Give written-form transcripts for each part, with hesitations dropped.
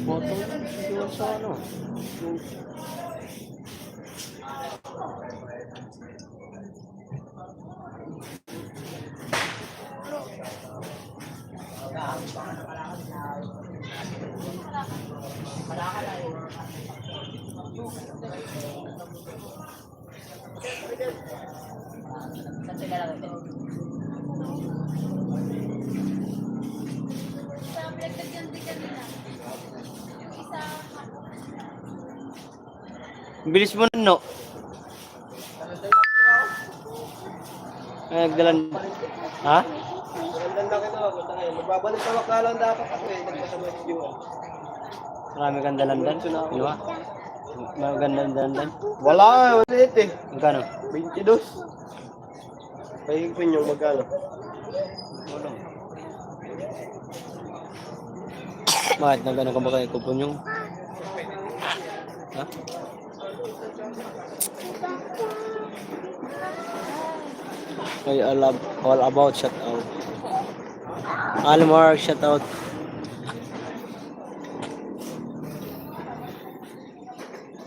Photo yun sa ano. Bilis mo nun, no? Ay, nagdalan. Ha? Magandang laki na ako. Magbabalik sa wakalan dapat ako eh. Nagkasama si Juan. Marami kang dalandan. Di ba? Magandang dalandan. Wala, ulit eh. Magkano? 22. Pahigpin yung magkano. Bakit? Nagano ka ba kayo kupon yung? Ha? Okay, all about shout out. Almar, shout out.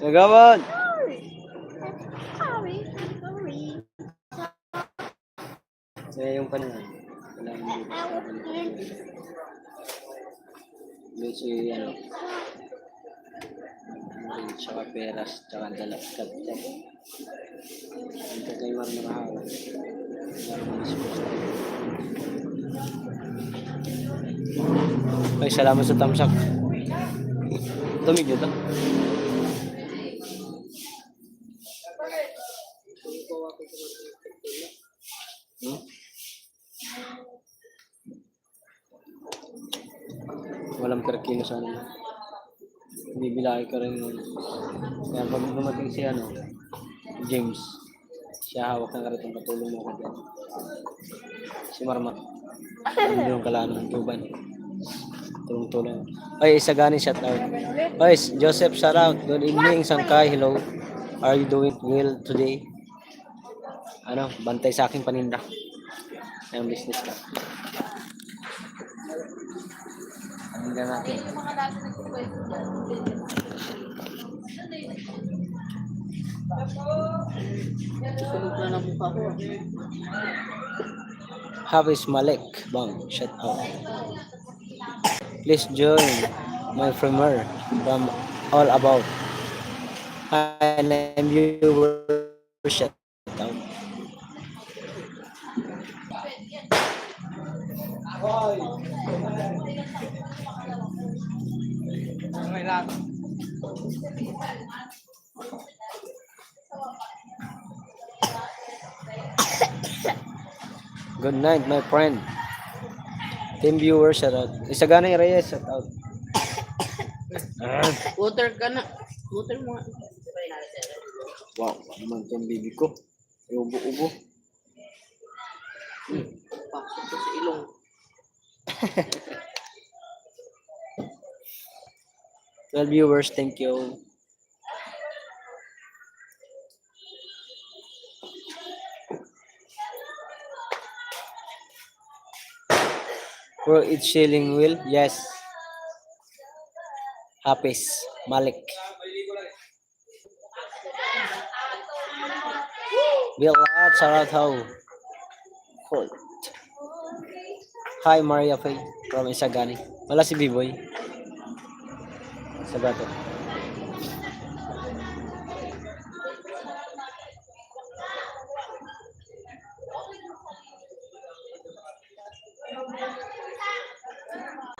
Nagawan. Saya yung kanina. Medyo ano. Tsaka peras, tsaka dalas katyan. Ito kayo marmarahawan. Ay, salamat sa thumbs up. Dami dito. Walang per kilo sa ano. Bibilaki ka rin yun. Kaya pag dumating si ano, James, siya hawak ng karitong patulong mo ko dyan. Si Marma. Hindi yung kalaan ng tuban. Tulong-tulong. Ay, isa gani shout out. Ay, Joseph shout out. Good evening, Sangkay. Hello. Are you doing well today? Ano, bantay sa aking paninda. Ayong business ka. Paninda natin. Tulog na ng mukha ko. Hafiz Malik, bang, shout out. Please join my premiere from All About. Hi, I'm viewer, shout out. May lahat. Good night, my friend. Team viewers, shout out. Isagana yung Reyes, shout out. Water ka na. Water mo nga. Wow, naman itong bibi ko. Ubo-ubo. Pasok ko sa ilong. Well, viewers, thank you. For each shilling will, yes. Hafiz Malik. Bill out, shout out how. Cool. Hi, Maria Faye from Isagani. Wala si B-Boy. Sabato.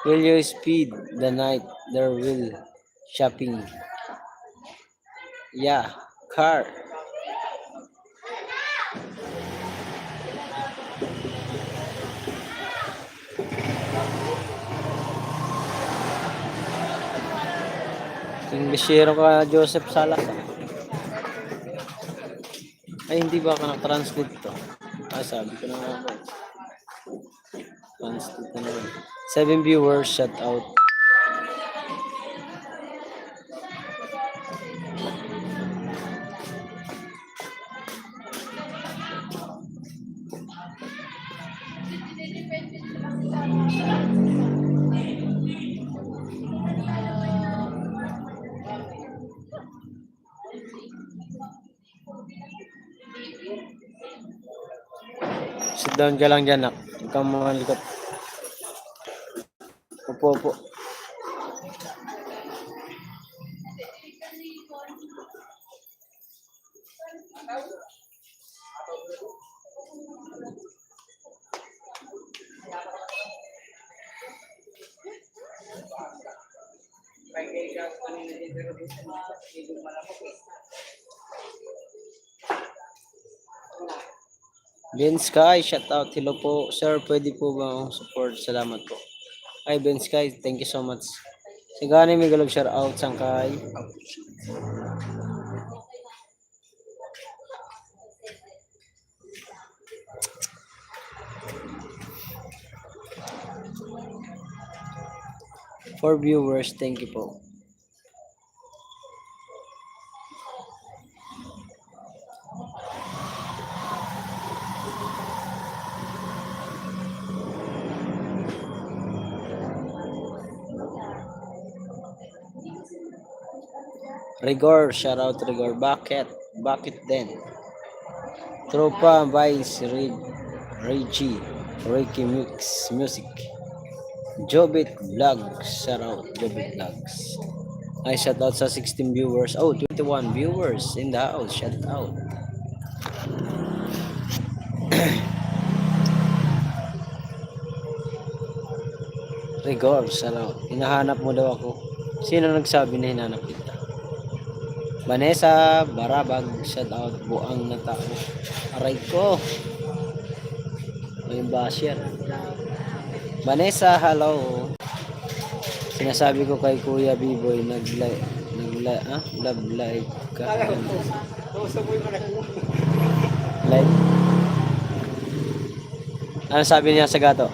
Will you speed the night there will shopping? Yeah, car. Inglesero ka, Joseph Salas. Ay, hindi ba ka na-translate to? Ah, sabi ko na nga. Translate na naman. 7 viewers, shout out. Sit down ka lang dyan, nak. Huwag kang mga likot. Upo, upo. Ben Sky, shout out. Hello po. Sir, pwede po ba akong support? Salamat po. Ay, Ben Sky, thank you so much. Sigani may galog shout out sangkay. For viewers, thank you po. Rigor, shout out Rigor. Bakit? Bakit din? Tropa, Vice, Reggie, Ricky Mix, Music. Jobit Vlogs, shout out Jobit Vlogs. Ay, shout out sa 16 viewers. Oh, 21 viewers in the house. Shout out. Rigor, shout out. Hinahanap mo daw ako. Sino nagsabi na hinahanap kita? Vanessa Barabag, shout out. Buang na tao. Aray ko. May basher. Vanessa, hello. Sinasabi ko kay Kuya B-Boy, love live ka. Live. Ano sabi niya sa gato?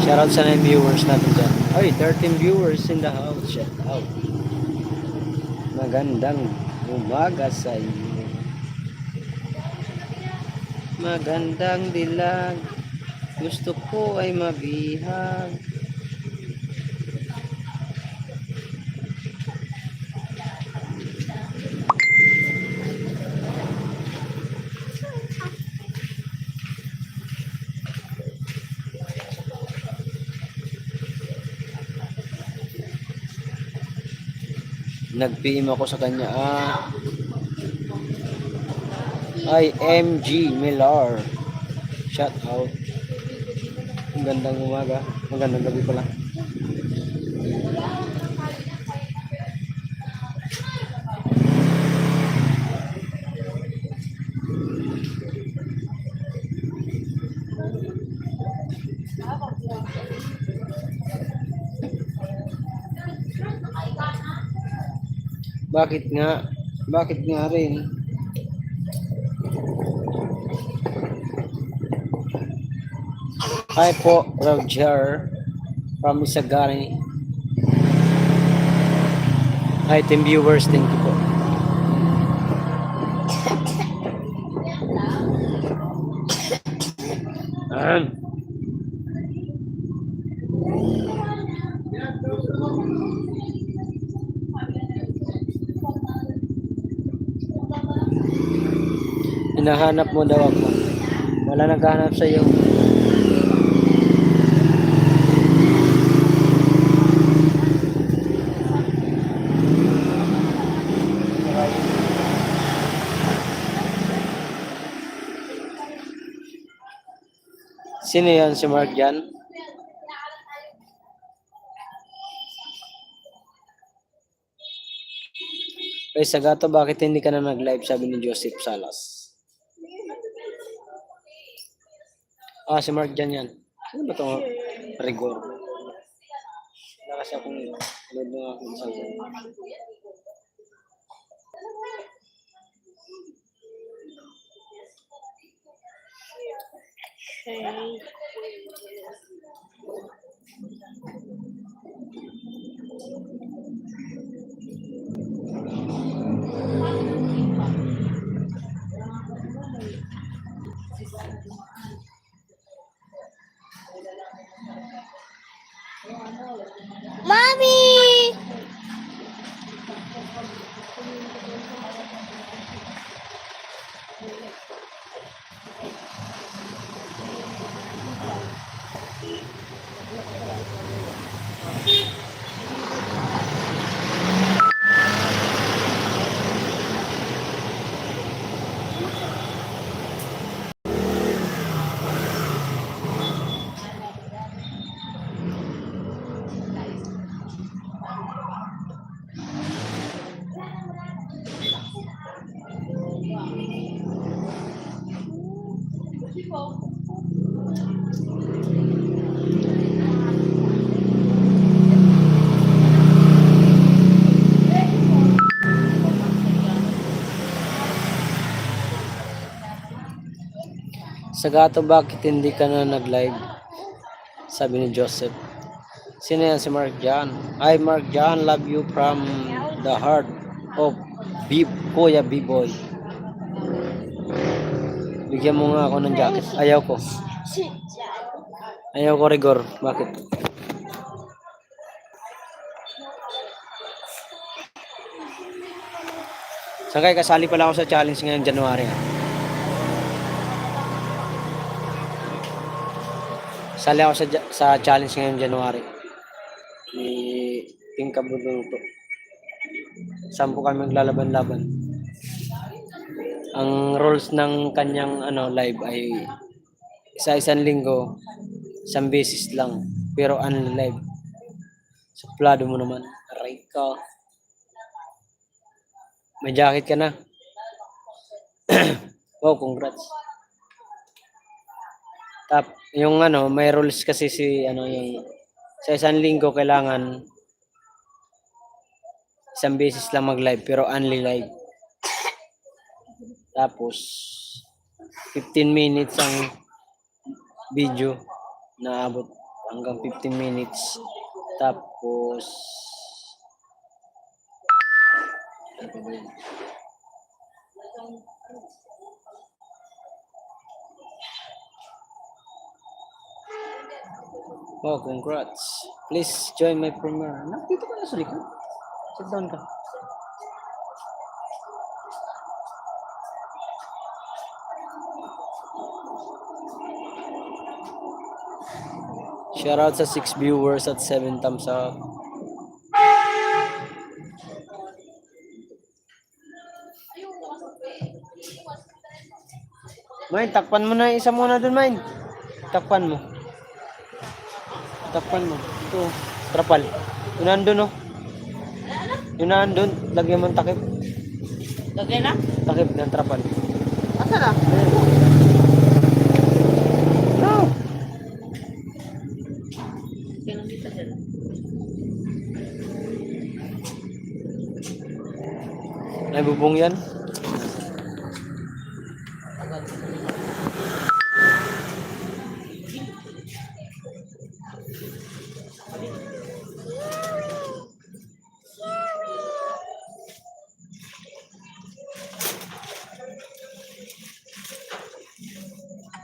Shoutout sa 9 viewers natin dyan. Ay, 13 viewers in the house. Shout out. Magandang umaga sa inyo. Magandang dilag. Gusto ko ay mabihag. Nag-PM ako sa kanya. Ay, MG Millar. Shout out. Magandang umaga. Magandang gabi pala. Bakit nga? Bakit nga rin? Hi po, Roger from Isagani. Hi, team viewers. Thank you po. Hinahanap mo daw ako. Wala naghahanap sa iyo. Sino yan? Si Mark yan? Ay, Sagato, bakit hindi ka na nag-live? Sabi ni Joseph Salas. Ah, si Mark dyan yan. Ano ba ito? Rigor. Wala kasi akong load ng aking sagot. Sagato, bakit hindi ka na nag-live? Sabi ni Joseph. Sino yan? Si Mark John. Hi Mark John, love you from the heart of Kuya B-Boy. Bigyan mo nga ako ng jacket. Ayaw ko. Ayaw ko, Rigor. Bakit? Saan kasali pala ako sa challenge ngayong January. Sali ako sa challenge ngayong January. Ni Team Kabudong to. 10 kami maglalaban-laban. Ang rules ng kanyang live ay sa isang linggo, isang beses lang. Pero only live. Suplado mo naman. Aray ka. May jacket ka na. Wow, congrats. Yung may rules kasi yung sa isang linggo kailangan isang beses lang mag-live pero only live. Tapos 15 minutes ang video na abot hanggang 15 minutes. Tapos oh, congrats. Please join my premiere. Dito ka na sa likod. Sit down ka. Shoutout sa 6 viewers at 7 thumbs up. Main, takpan mo na isa muna dun, Main. Takpan mo. Takpan mo. Ito, trapal. Yun nandun, oh. Yun nandun, lagyan mo ng takip. Lagyan na? Takip ng trapal. Asa na? No. Pinakita dyan. Ay, bubong yan.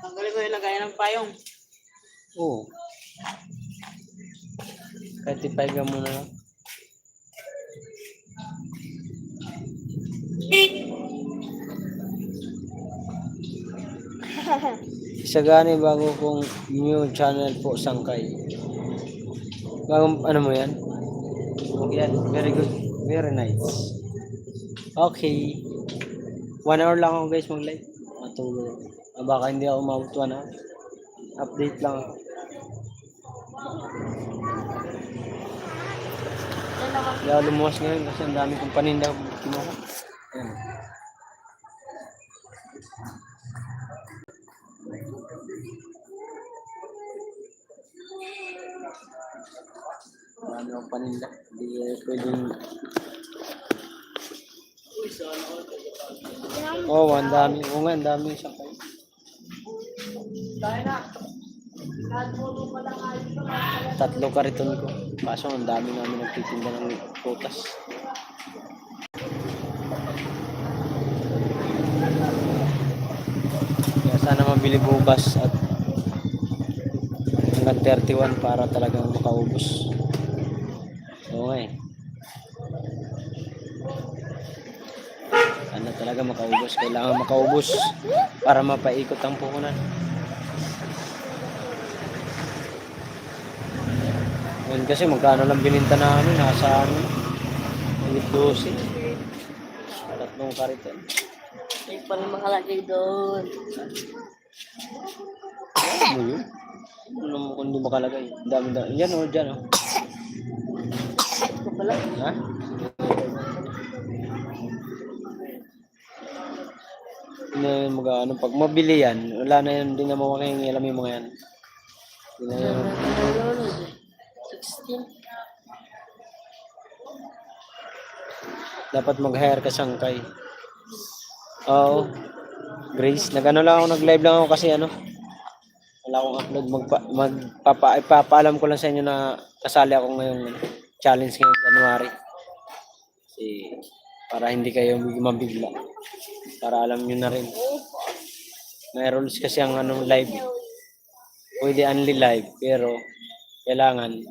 Tanggalin ko yung lagayan ng payong. Oo. Kahit ipay ka muna lang. Isagani bago kong new channel po, Sangkay. Bagong mo yan? Okay yan. Very good. Very nice. Okay. 1 hour lang ako guys mag-live. Matulog. Baka hindi ako umabot 1 hour. Update lang ako. Kaya lumuwas ngayon kasi ang dami kong paninda kinuha. Ayan. Marami akong paninda. Hindi pwedeng... Oh, ang dami. Oo nga, ang dami siya kayo. Tatlo kariton ko. Kaso ang dami namin nagtitinda ng putas. Kaya sana mabili bukas at hanggang 31 para talagang makaubos. Oo nga eh. Sana talaga makaubos. Kailangan makaubos para mapaikot ang puhunan. Ngayon kasi magkano lang bininta namin, nasa 12. Tatlong kariton. May pang makalagay doon. Ano yun? Ano naman kung hindi makalagay? Dami-dami. Yan o, dyan o. Ito pala. Ha? Hindi na yun pag mabili yan, wala na yan, hindi na makakingilam yung mga yan. Hindi na yan. 16. Dapat mag-hire ka, Sangkay. Oo. Grace, nag-ano lang ako, nag-live lang ako kasi ano, wala akong upload. Ipapaalam ko lang sa inyo na kasali ako ngayong challenge ngayong January. Kasi para hindi kayo mabigla. Para alam nyo na rin. May rules kasi ang anong live. Pwede only live, pero kailangan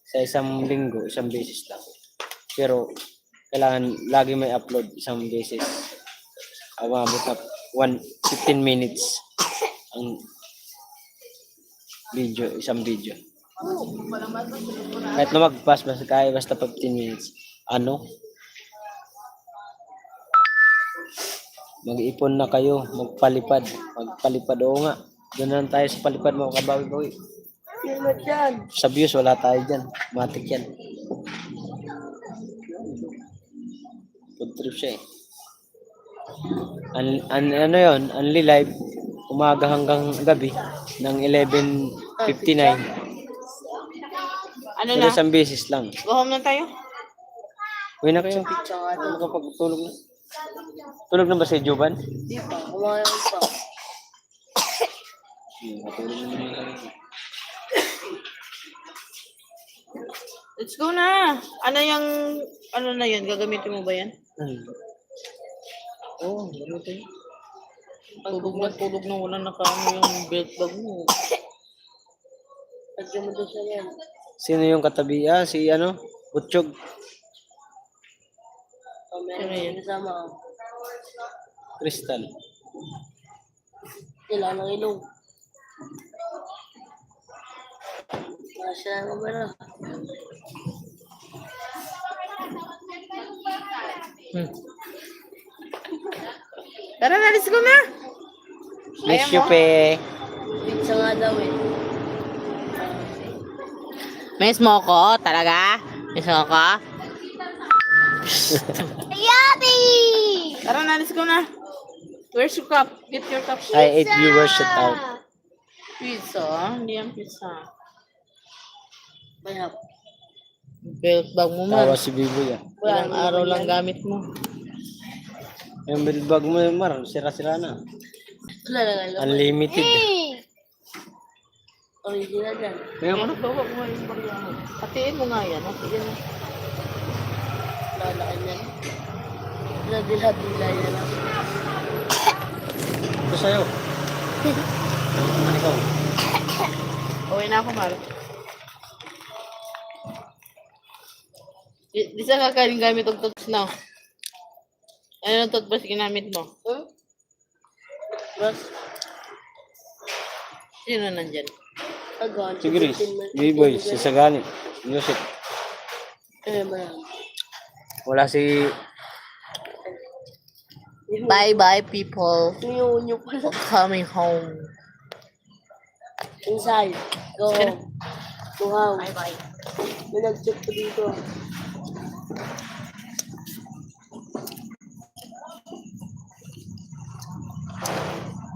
sa isang linggo, isang beses lang. Pero kailangan lagi may upload isang beses. Umabot na 15 minutes ang video, isang video. Kahit lumagpas, basta 15 minutes. Ano? Mag-ipon na kayo, magpalipad. Magpalipad, oo nga. Doon na lang tayo sa palipad mga kabawi-bawi. Sino dyan? Sa views, wala tayo dyan. Matik yan. Food trip siya eh. Ano yun? Only live. Umaga hanggang gabi. Ng 11:59. Ano Pero na? isang beses lang. Go home na tayo? Uwi na kayo. Ano ka pagtulog na? Tulog na ba si Juban? Di pa. Kumain pa. Matulog na naman kami. Let's go na. Ano yung, ano na yun? Gagamitin mo ba yan? Oo, ano ito yun? Tulog na wala nakaano yung belt bag mo. Lagyan mo doon siya yan. Sino yung katabi? Si ano? Butchog. Sino yun? Kasama. Crystal. Sila ng ilong. Masya na ba na? Tara na, let's go na! Miss you, pe. Pizza nga daw eh. Miss mo ko? Talaga? Miss mo ko? Yummy! Tara na, let's go na! Where's your cup? Get your cup. I 8 viewers shout out. Pizza? Hindi yan pizza. Mayap. Belt bag mo man. Tawa si Biboy ah. Ilang araw lang gamit mo. Yung belt bag mo, Mar, sira-sira na. Wala na nga lang. Unlimited. Original yan. Kaya mo Ano ba? Huwag mo yung pagyaman. Hatiin mo nga yan. Hatiin mo. Lalakan yan. Ladila-dila yan. ito sa'yo. Ano ikaw? Uwi na ako, Mar. Di sa kakaling gamit ang toothbrush na. Ano ang toothbrush ginamit mo? Tapos, Sino nandyan? agan. Si Grace. Biboy, si Sagani. Yusip. Ba yan? Wala si... Bye-bye, people. Nyunyo pala. Coming home. Inside. Go home. Go home. Bye-bye. May nag-check ko dito.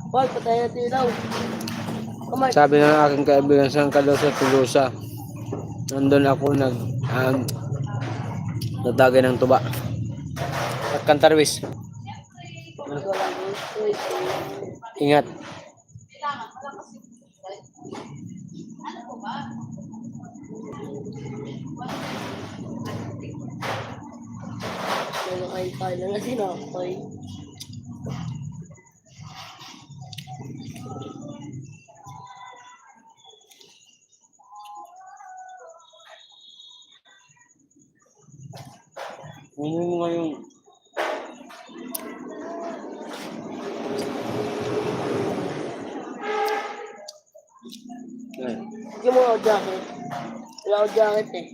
Boy, patay natin ilaw. Kamay. Sabi ng aking kaibigan saan ka daw sa Tulusa. Nandun ako natagay ng tuba. At Kantarwis. Ingat. Kain na nga sinakoy. Ano mo nga yung... Bigyan mo ako jacket. Wala ako jacket eh.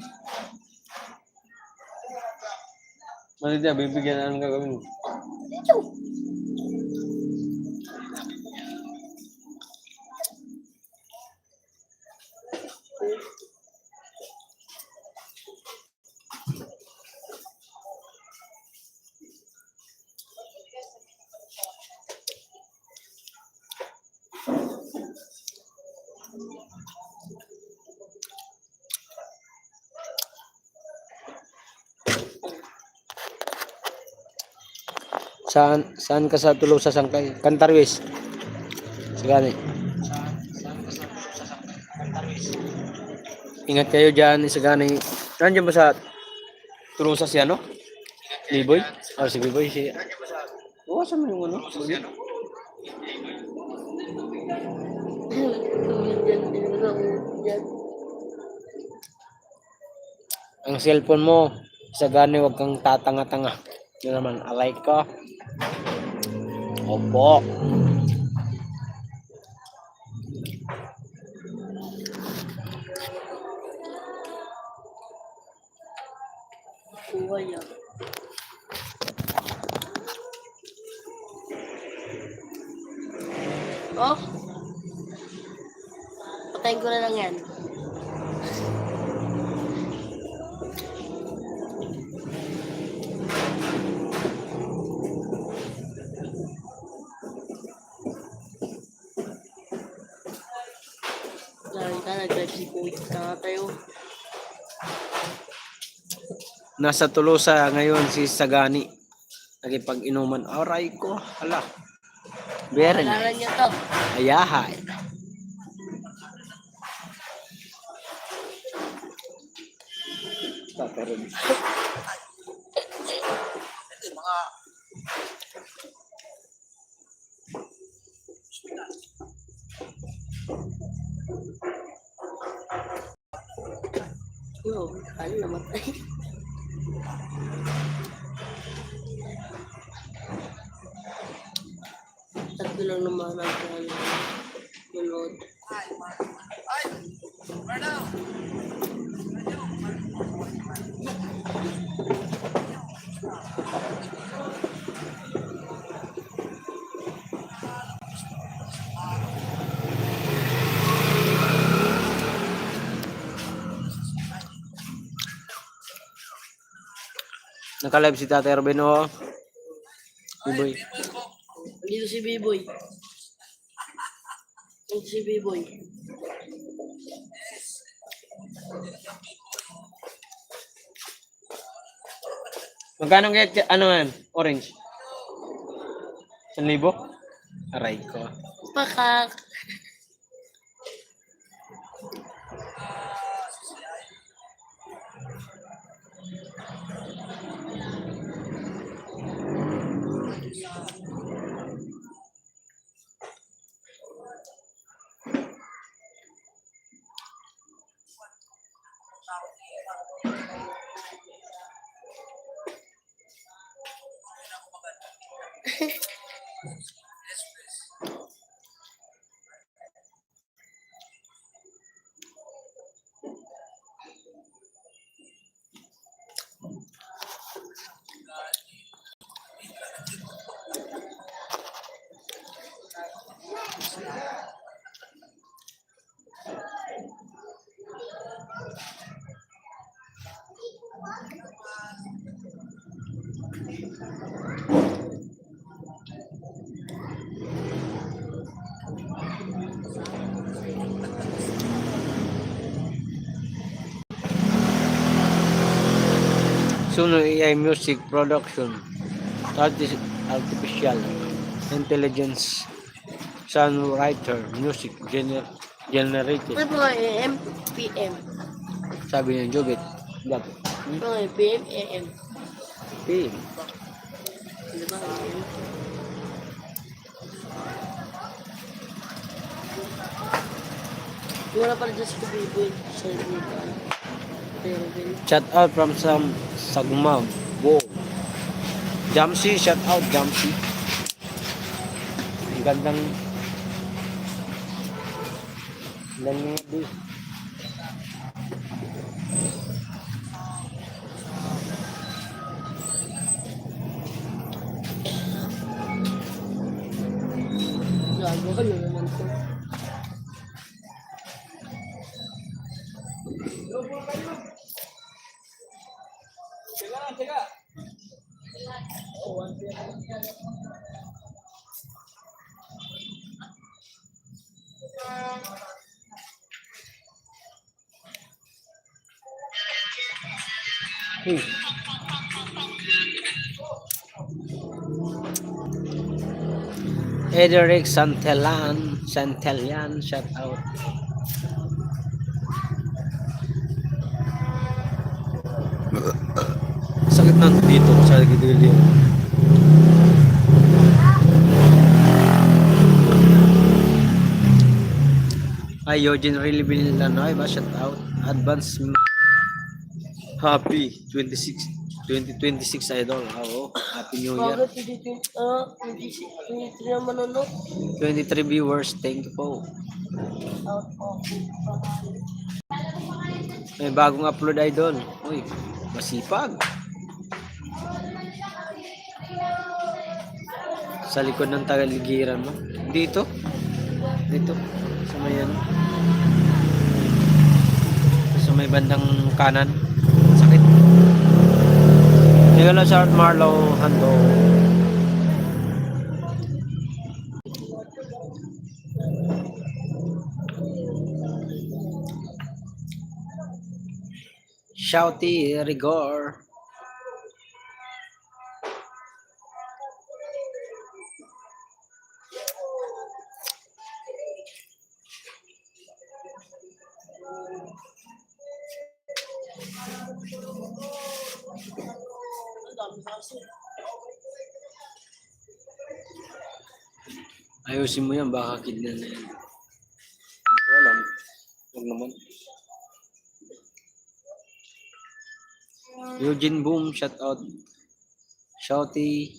Mali na, bibigyan na anong gagawin mo. Saan ka sa Tolosa Sangkay? Cantarwis. Sagani. Ingat kayo dyan, Sagani. Nandiyan ba sa Tolosa si ano? Liboy? Oh, si Liboy. Saan mo yung ano? Ang cellphone mo, Sagani, wag kang tatanga-tanga. Yun naman, alay ko. Opo. Buhay yan. Oh? Patayin ko na lang yan. Lari ka, nag-drive si Kuya. Tanga tayo. Nasa Tolosa ngayon si Sagani. Nagipag-inuman. Aray ko. Hala. Beren. Alaran niyo to. Ayahay. Yo, ano namatay? Tatlo lang naman ang nanood. Naka-live si Tatay Robin, oh. Liboy. Dito si B-Boy. Dito si B-Boy. Magkano kaya, ano yan? Orange? 1,000? Aray ko. Pakak. Suno AI Music Production. Artificial Intelligence Songwriter Music Generated. Ano mga AM, PM? Sabi niya, Jobit. Dapat. Mga PM, AM. PM. Di ba? AM? Wala pala dyan si B-Boy. Sa dito. Shout out from some Sagma. Wow. Jamsi, shout out Jamsi. Ang gandang nangyari. Gago ka na naman to. Hmm. Ederic Santellan, shout out. Sakit na dito sa gilid. Ay, Eugene really Villanoy ba? Shout out. Advance happy 2026 idol. Oo. Happy New Year. Bakit hindi 23 naman ano? 23 viewers. Thank you po. Out of. May bagong upload idol. Uy, masipag. Sa likod ng tagaligiran mo. Dito. Dito. Sa may ano. Sa may bandang kanan. Sakit. Hello, Sir Marlo Hando. Shouty Rigor. Ayusin mo yan, baka kidnan na yan. Wala. Huwag naman. Eugene Boom, shout out. Shouty.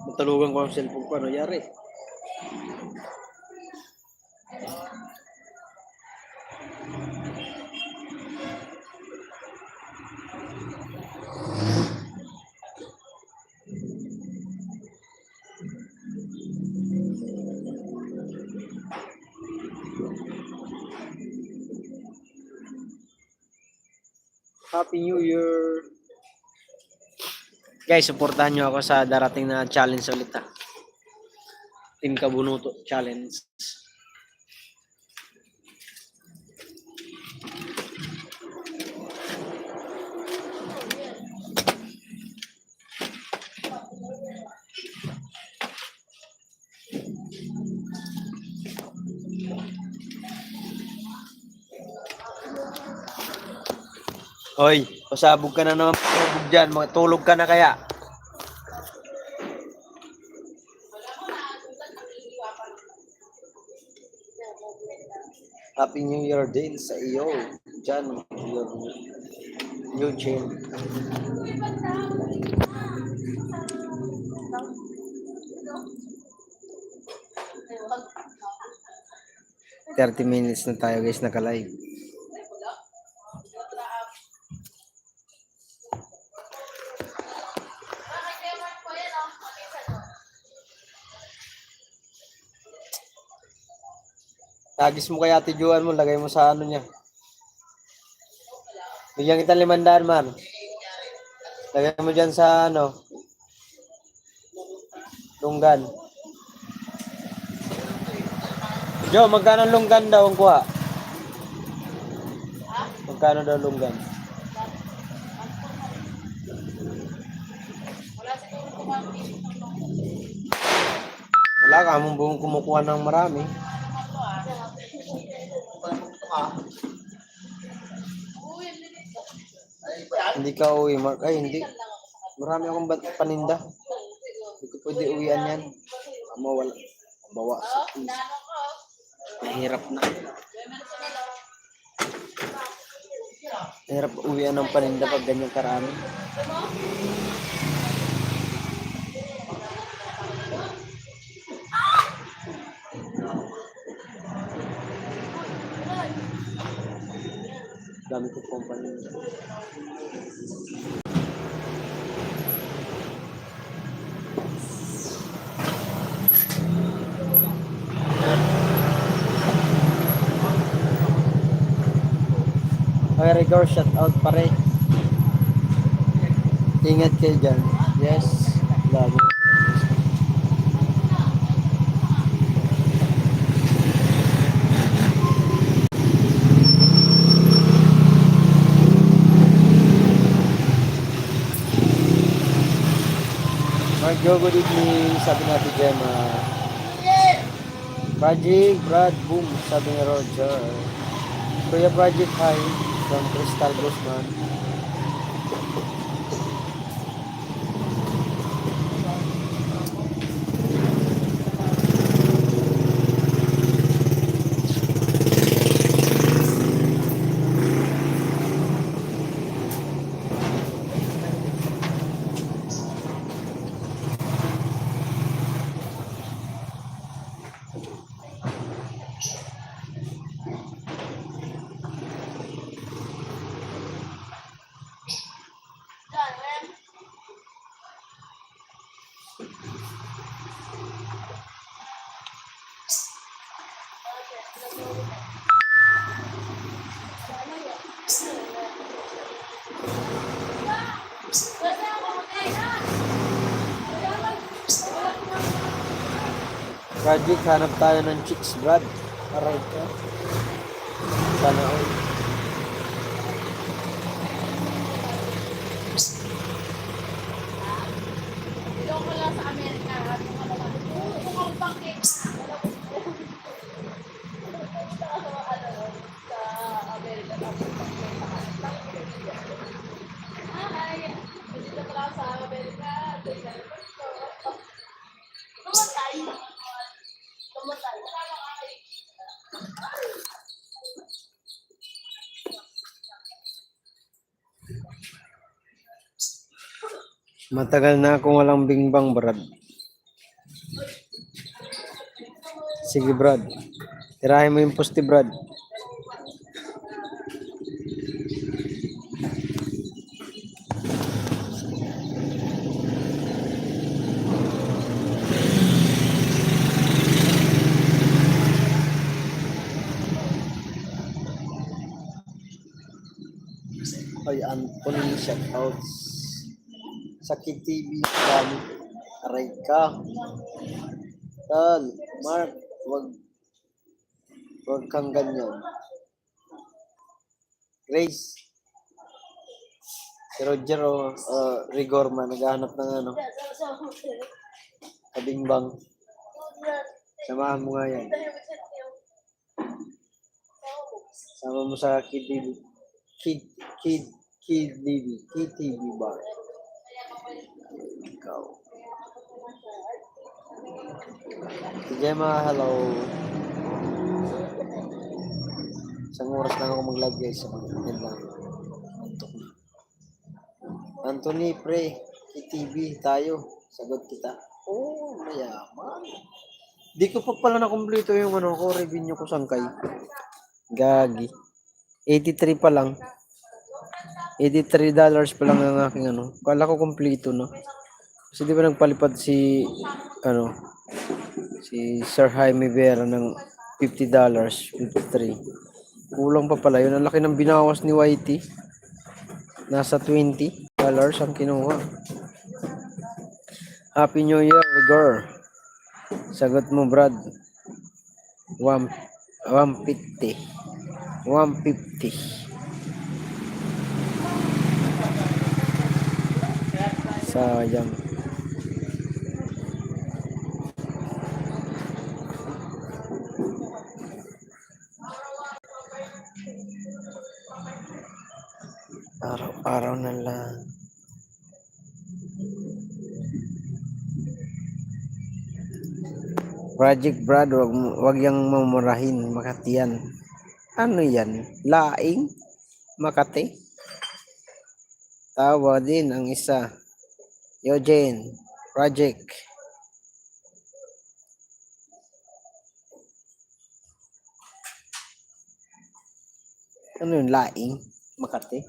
Matalugan ko ang cellphone ko. Ano yari? Happy New Year! Guys, supportahan nyo ako sa darating na challenge ulit ha. Team Kabunuto Challenge. Hoy, pasabog ka na naman pasabog dyan. Matulog ka na kaya. Happy New Year din sa iyo. Dyan, your new chain. $30 minutes na tayo guys, naka-live. Tagis mo kaya Ate Juan mo, lagay mo sa ano niya. Bigyan kita 500 man. Lagay mo dyan sa ano. Lunggan. Jo, magkano lunggan daw ang kuha? Magkano daw lunggan? Wala ka, mong buong kumukuha ng marami. Hindi ka uwi, Mark. Ay, hindi. Marami akong paninda. Hindi ko pwede uwian yan. Mawala. Bawa sa isip. Mahirap na. Mahirap uwian ng paninda pag ganyan karami. Dami ko pong paninda. Okay, Rigor, shout out pare. Ingat kayo dyan. Yes. Love you. Yo, good evening, sabi natin Gemma. Project, Brad, boom, sabi ni Roger. Kuya Project, hi, from Crystal Guzman. Project, hanap tayo ng chicks, Brad. Aray ka. Sana all. Matagal na akong walang bingbang, Brad. Sige, Brad. Tirahin mo yung poste, Brad. Ay, Anthony, shoutouts. Sakit TV, kami. Aray ka. Tal, Mark, wag kang ganyan. Grace. Si Roger, Rigorma, naghahanap ng ano. Kabingbang. Samahan mo nga yan. Sama mo sa Kid TV. Kid TV bar. Ikaw. Si Gemma, hello. Isang oras lang ako mag-live guys. Yan lang. Antok na. Anthony, pre. KTV tayo. Sagot kita. Oh, mayaman. Di ko pa pala na-complete yung ano ko, revenue ko sangkay. Gagi. 83 pa lang. $83 pa lang ang aking ano. Kala ko kompleto no. Kasi di ba nagpalipad si Sir Jaime Vera ng $50, 53. Kulang pa pala yun. Ang laki ng binawas ni YT. Nasa $20 ang kinuha. Happy New Year, Rigor. Sagot mo, Brad. 150. 150. Sayang. Araw-araw na lang. Project Brad, wag yang mamurahin, Makati yan. Ano yan? Laing? Makati? Tawa din ang isa. Eugene, Project. Ano yun? Laing? Makati?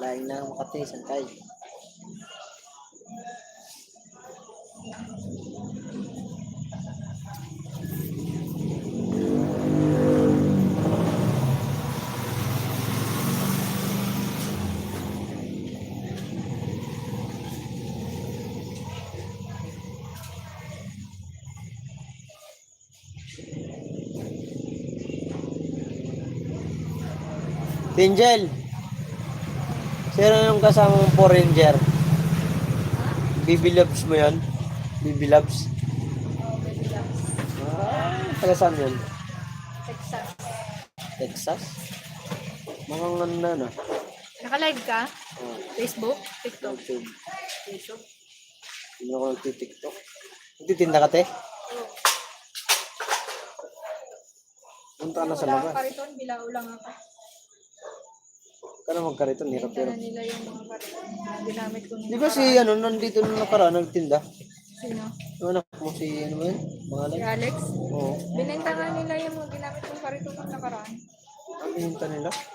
Laing na Makati, sangkay. Angel, sino yung kasama mong 4 Ranger? Bibi Loves mo yan? Bibi Loves? Taga saan yun? Texas. Texas? Mga ano na na. Naka-live ka? Oh, Facebook? TikTok? YouTube. Facebook? Hindi ako nagtitiktok. Nagtitinda ka, te? Punta ka na sa Wala labas. akong kariton, bilao lang ako. Kaya magkariton, hirap Benta hirap. na nila yung mga kariton na ginamit ko nung Di ba si nakaraan. ano, nandito nung nakaraan, nagtinda? Sino? Yung anak mo si ano ba yun? Si Pangalan? Alex? Oo. Binenta nga nila yung mga ginamit kong kariton nung nakaraan. Ang pinunta nila? Kaya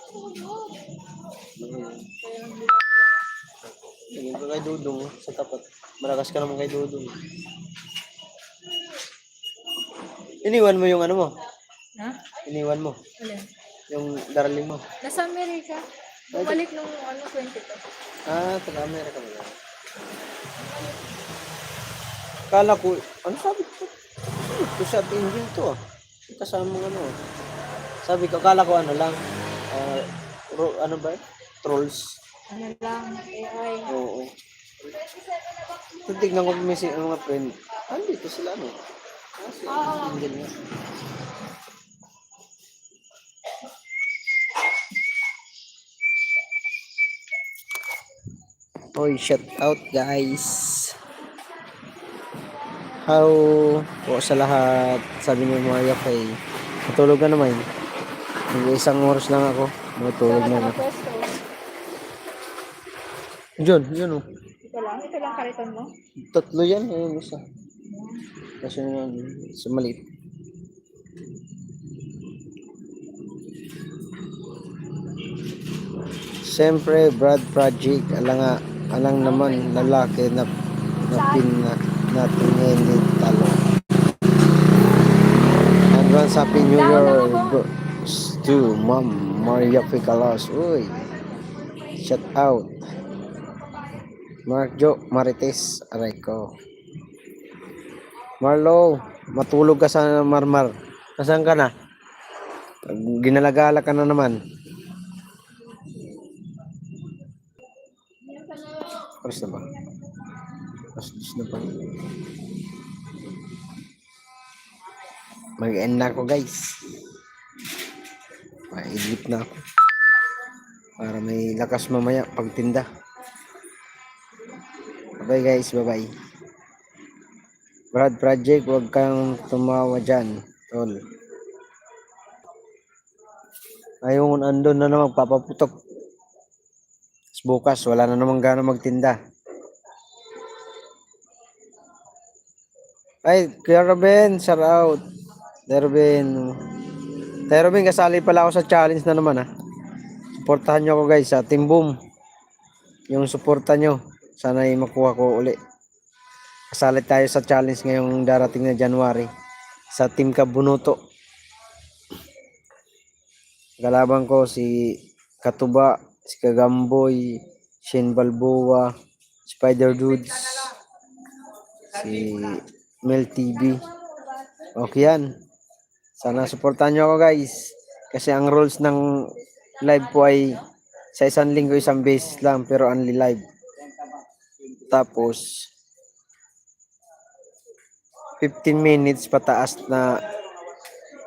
ang bilao. Tingin ka kay Dudong sa tapat. Malakas ka naman kay Dudong. Iniwan mo yung ano mo? Ha? Iniwan mo? Alin? Yung darling mo? Nasa Amerika. Bumalik nung 22. Taga-Amerika mo yan. Kala ko, ano sabi ko? Ito sa engine to ah. Kasama ano. Sabi ko, kala ko ano lang. Ano ba? Trolls. Ano lang, AI. Oo. Tignan ko may mga friend. Dito sila ano. Engine nga. Oy, shout out guys. How po sa lahat. Sabi ni Maria kay matulog ka naman. Isang oras lang ako. Matulog na ako. Nakapwesto. Yun oh. Ito lang kariton mo. Tatlo yan. Ayun isa. Kasi yun, sa maliit. Siyempre, Brad Project, alang naman lalaki na natin talo. Advance Happy New Year goes to Ma'am Maria Picalos. Uy, shout out. Marjo Marites Areco. Marlo, matulog ka sa Marmar. Nasaan ka na? Ginalagala ka na naman. Oras na ba? Oras na ba? Mag-end na ako guys. Ma-edit na ako. Para may lakas mamaya pagtinda. Bye guys, bye-bye. Brad Project, huwag kang tumawa dyan, tol. Ayaw andun na naman, papaputok. Bukas, wala na naman gano'ng magtinda. Ay, Kuya Ruben, shout out. Kuya Ruben, kasali pala ako sa challenge na naman ha. Supportahan nyo ako guys sa Team Boom. Yung suporta nyo, sana ay makuha ko uli. Kasali tayo sa challenge ngayong darating na January sa Team Kabunuto. Kalaban ko si Katuba, si Kagamboy, Shin Balboa, Spider Dudes, si Mel TV. Okay yan. Sana supportan nyo ako guys. Kasi ang rules ng live po ay sa isang linggo isang beses lang pero only live. Tapos 15 minutes pataas na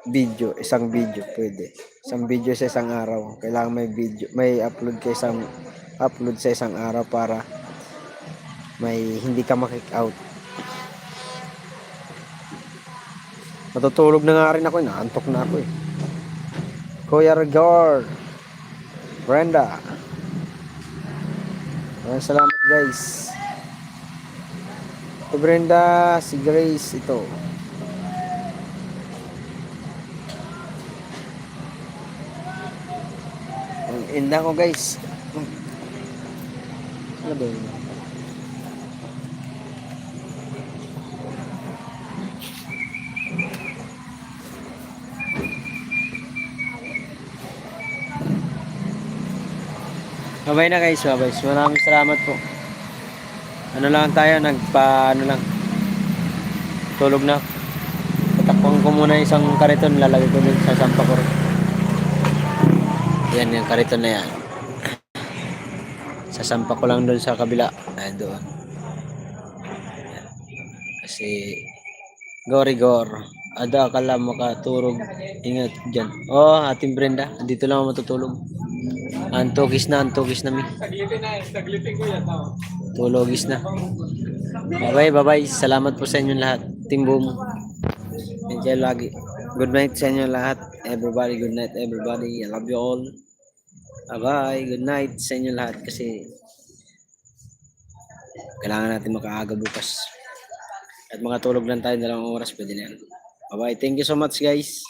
video, isang video pwede. Isang video sa isang araw. Kailangan may video, may upload sa isang araw para may hindi ka ma-kick out. Matutulog na nga rin ako, naantok na ako eh. Kuya Regard, Brenda. Maraming salamat guys. Ito Brenda, si Grace ito. Inda ko guys. Ano ba yun? Bye na guys, bye. Maraming salamat po. Ano lang tayo, ano lang. Tulog na. Tatakpan ko muna isang kariton, lalagay ko din sa sampa ko rin. Yan yung kariton na yan. Sasampa ko lang doon sa kabila. Ayan doon. si Gorigor. Ada ka lang makaturog. Ingat dyan. Oh, ating Brenda. Dito lang ako matutulog. Antogis na mi. Saglitin ko yan. Tulogis na. Bye-bye. Salamat po sa inyo lahat. Team Boom. Enjoy lagi. Good night sa inyo lahat. Everybody, good night everybody. I love you all. Bye-bye. Good night sa inyo lahat kasi kailangan natin makaaga bukas. At makatulog lang tayo 2 oras, pwede na yan. Bye-bye. Thank you so much, guys.